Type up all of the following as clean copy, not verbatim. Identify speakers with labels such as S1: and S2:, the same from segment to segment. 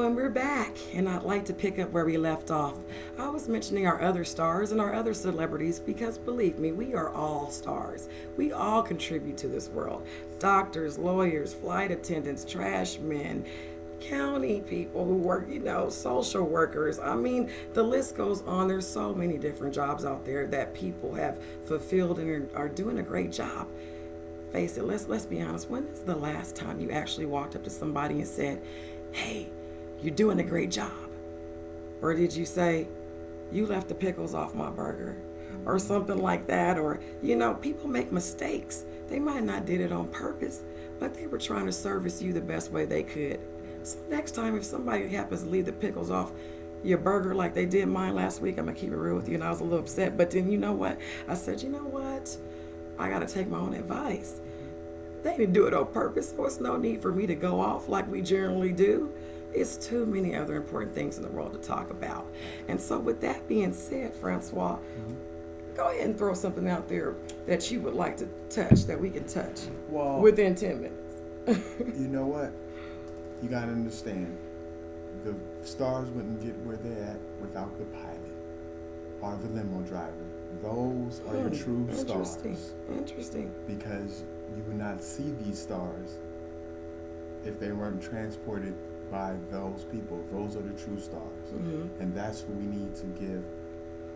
S1: and we're back, and I'd like to pick up where we left off. I was mentioning our other stars and our other celebrities because believe me, we are all stars. We all contribute to this world. Doctors, lawyers, flight attendants, trash men, county people who work, social workers. I mean, the list goes on. There's so many different jobs out there that people have fulfilled and are doing a great job. Face it, let's be honest. When is the last time you actually walked up to somebody and said, "Hey, you're doing a great job"? Or did you say, "You left the pickles off my burger," or something like that? Or people make mistakes. They might not did it on purpose, but they were trying to service you the best way they could. So next time, if somebody happens to leave the pickles off your burger like they did mine last week, I'm gonna keep it real with you, and I was a little upset. But then you know what? I said, you know what? I gotta take my own advice. They didn't do it on purpose, so it's no need for me to go off like we generally do. It's too many other important things in the world to talk about. And so with that being said, Francois, go ahead and throw something out there that you would like to touch, that we can touch within 10 minutes.
S2: You know what? You gotta understand, the stars wouldn't get where they're at without the pilot or the limo driver. Those are your true stars.
S1: Interesting.
S2: Because you would not see these stars if they weren't transported by those people. Those are the true stars. And that's who we need to give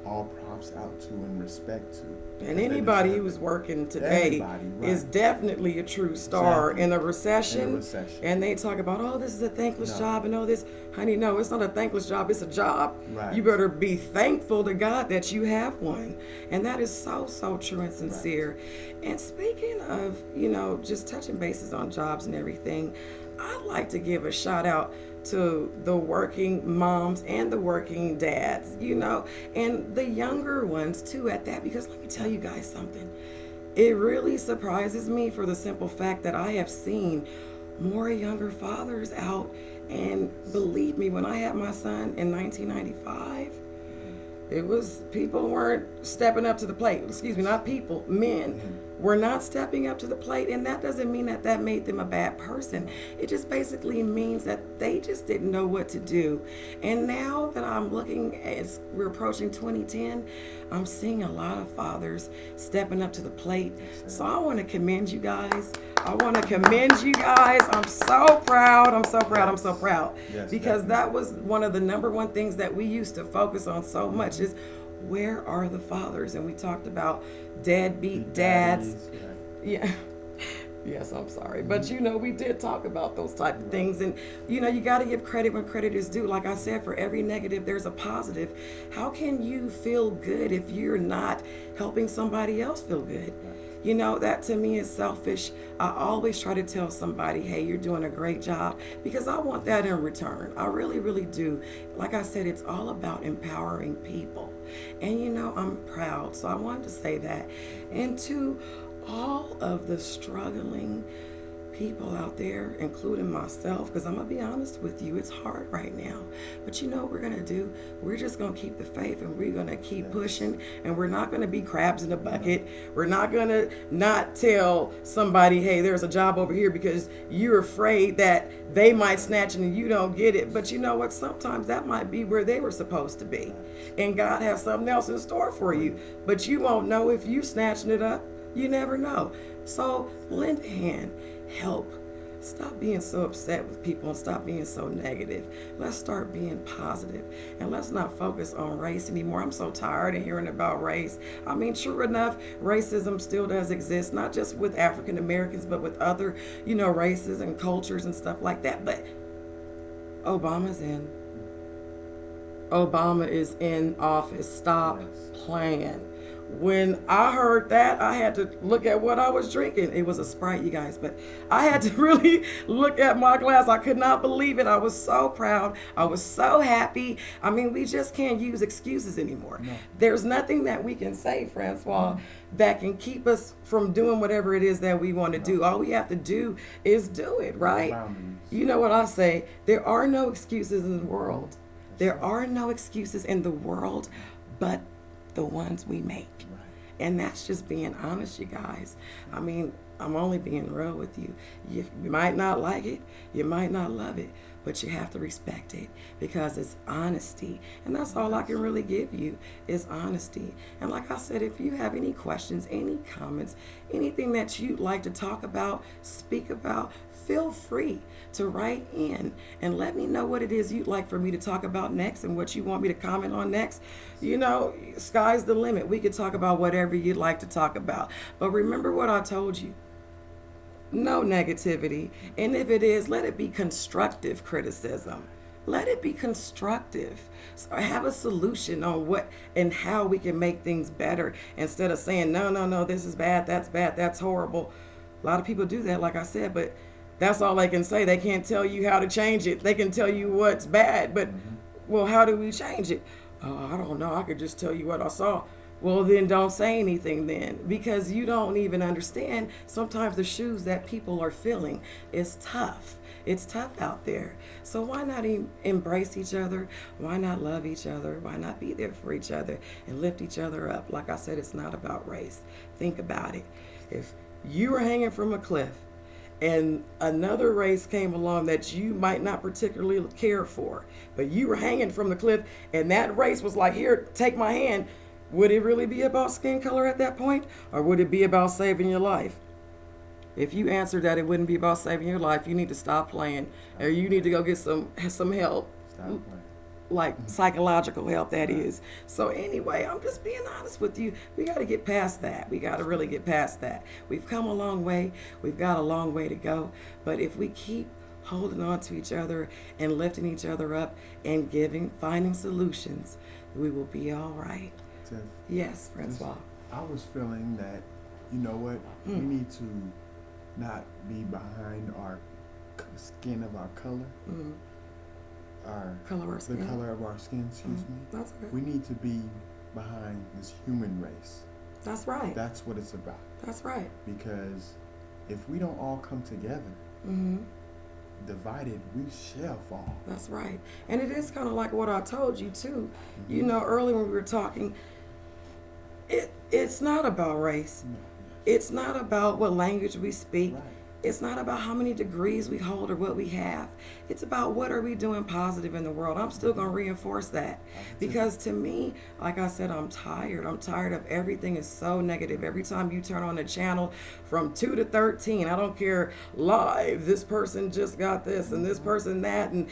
S2: all props out to and respect to.
S1: And anybody who's working today is definitely a true star. In a recession. And they talk about, oh, this is a thankless job and all this. Honey, no, it's not a thankless job. It's a job. Right. You better be thankful to God that you have one. And that is so, so true and sincere. Right. And speaking of, just touching bases on jobs and everything, I'd like to give a shout out to the working moms and the working dads, and the younger ones too at that, because let me tell you guys something. It really surprises me for the simple fact that I have seen more younger fathers out, and believe me, when I had my son in 1995, it was people weren't stepping up to the plate. Excuse me, not people, men were not stepping up to the plate, and that doesn't mean that made them a bad person. It just basically means that they just didn't know what to do. And now that I'm looking as we're approaching 2010, I'm seeing a lot of fathers stepping up to the plate. So I want to commend you guys. I'm so proud.
S2: Yes,
S1: because that was one of the number one things that we used to focus on so much is, where are the fathers? And we talked about deadbeat dads. Yeah. Yes, I'm sorry. But we did talk about those type of things. And you got to give credit when credit is due. Like I said, for every negative, there's a positive. How can you feel good if you're not helping somebody else feel good? That to me is selfish. I always try to tell somebody, hey, you're doing a great job, because I want that in return. I really, really do. Like I said, it's all about empowering people. And I'm proud. So I wanted to say that. And to all of the struggling people out there, including myself, because I'm going to be honest with you, it's hard right now. But what we're going to do? We're just going to keep the faith, and we're going to keep pushing, and we're not going to be crabs in a bucket. We're not going to not tell somebody, hey, there's a job over here, because you're afraid that they might snatch it and you don't get it. But you know what? Sometimes that might be where they were supposed to be. And God has something else in store for you. But you won't know if you snatching it up. You never know. So lend a hand. Help. Stop being so upset with people and stop being so negative. Let's start being positive, and let's not focus on race anymore. I'm so tired of hearing about race. I mean, sure enough, racism still does exist, not just with African Americans, but with other, races and cultures and stuff like that. But Obama is in office. Stop playing. When I heard that, I had to look at what I was drinking. It was a Sprite, you guys, but I had to really look at my glass. I could not believe it. I was so proud. I was so happy. I mean, we just can't use excuses anymore. No. There's nothing that we can say, Francois, that can keep us from doing whatever it is that we want to do. All we have to do is do it, right? You know what I say? There are no excuses in the world. There are no excuses in the world, but the ones we make. And that's just being honest, you guys. I'm only being real with you. You might not like it, you might not love it, but you have to respect it because it's honesty. And that's all I can really give you is honesty. And like I said, if you have any questions, any comments, anything that you'd like to talk about, speak about, feel free to write in and let me know what it is you'd like for me to talk about next and what you want me to comment on next. You know, sky's the limit. We could talk about whatever you'd like to talk about. But remember what I told you. No negativity. And if it is, let it be constructive criticism. Let it be constructive. So have a solution on what and how we can make things better instead of saying, no, this is bad, that's horrible. A lot of people do that, like I said, but that's all they can say. They can't tell you how to change it. They can tell you what's bad, but, well, how do we change it? Oh, I don't know. I could just tell you what I saw. Well, then don't say anything then, because you don't even understand. Sometimes the shoes that people are filling is tough. It's tough out there. So why not embrace each other? Why not love each other? Why not be there for each other and lift each other up? Like I said, it's not about race. Think about it. If you were hanging from a cliff and another race came along that you might not particularly care for, but you were hanging from the cliff and that race was like, here, take my hand, would it really be about skin color at that point? Or would it be about saving your life? If you answered that it wouldn't be about saving your life, you need to stop playing, or you need to go get some help.
S2: Stop playing.
S1: Like psychological help, that is. So anyway, I'm just being honest with you. We got to get past that. We got to really get past that. We've come a long way. We've got a long way to go. But if we keep holding on to each other and lifting each other up and finding solutions, we will be all right.
S2: Tiff,
S1: Yes, Francois.
S2: I was feeling that, you know what, we need to not be behind our skin of our color.
S1: Color of our skin.
S2: The color of our skin, excuse me.
S1: That's okay.
S2: We need to be behind this human race.
S1: That's right.
S2: That's what it's about.
S1: That's right.
S2: Because if we don't all come together, divided, we shall fall.
S1: That's right. And it is kind of like what I told you too. You know, earlier when we were talking, it's not about race.
S2: No.
S1: It's not about what language we speak.
S2: Right.
S1: It's not about how many degrees we hold or what we have. It's about what are we doing positive in the world. I'm still going to reinforce that. Because to me, like I said, I'm tired. I'm tired of everything is so negative. Every time you turn on the channel from 2 to 13, I don't care, live, this person just got this and this person that. And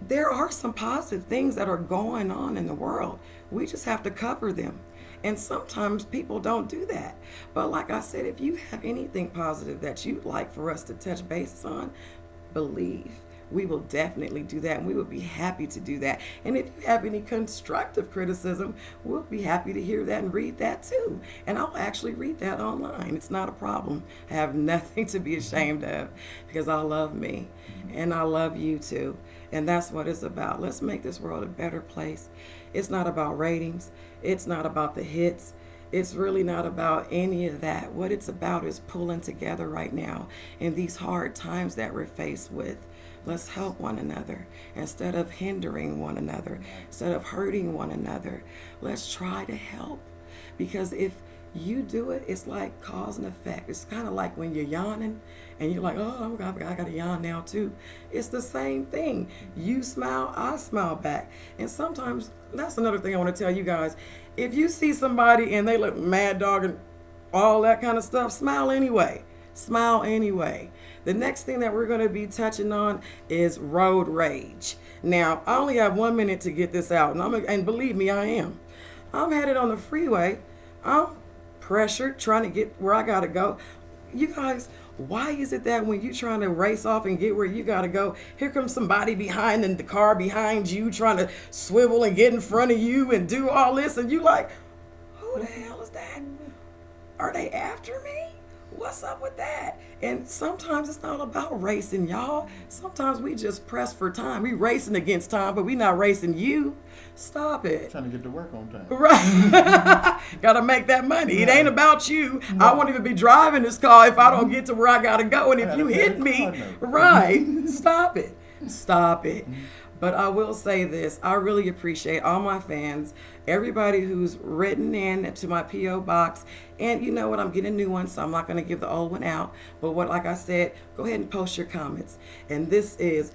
S1: there are some positive things that are going on in the world. We just have to cover them. And sometimes people don't do that. But like I said, if you have anything positive that you'd like for us to touch bases on, believe we will definitely do that, and we will be happy to do that. And if you have any constructive criticism, we'll be happy to hear that and read that too. And I'll actually read that online. It's not a problem. I have nothing to be ashamed of because I love me and I love you too. And that's what it's about. Let's make this world a better place. It's not about ratings. It's not about the hits. It's really not about any of that. What it's about is pulling together right now in these hard times that we're faced with. Let's help one another instead of hindering one another, instead of hurting one another. Let's try to help, because if you do it, it's like cause and effect. It's kind of like when you're yawning and you're like, oh, I got to yawn now too. It's the same thing. You smile, I smile back. And sometimes, that's another thing I want to tell you guys. If you see somebody and they look mad dog and all that kind of stuff, smile anyway. Smile anyway. The next thing that we're going to be touching on is road rage. Now, I only have 1 minute to get this out, and believe me, I am. I'm headed on the freeway. I'm pressured, trying to get where I got to go. You guys, why is it that when you're trying to race off and get where you got to go, here comes somebody behind in the car behind you trying to swivel and get in front of you and do all this, and you like, who the hell is that? Are they after me? What's up with that? And sometimes it's not about racing, y'all. Sometimes we just press for time. We racing against time, but we not racing you. Stop it.
S2: Trying to get to work on time.
S1: Right. Gotta make that money. It ain't about you. I won't even be driving this car if I don't get to where I gotta go. And if you hit me, right, stop it. Stop it. But I will say this, I really appreciate all my fans, everybody who's written in to my P.O. box. And you know what, I'm getting a new one, so I'm not going to give the old one out. But like I said, go ahead and post your comments. And this is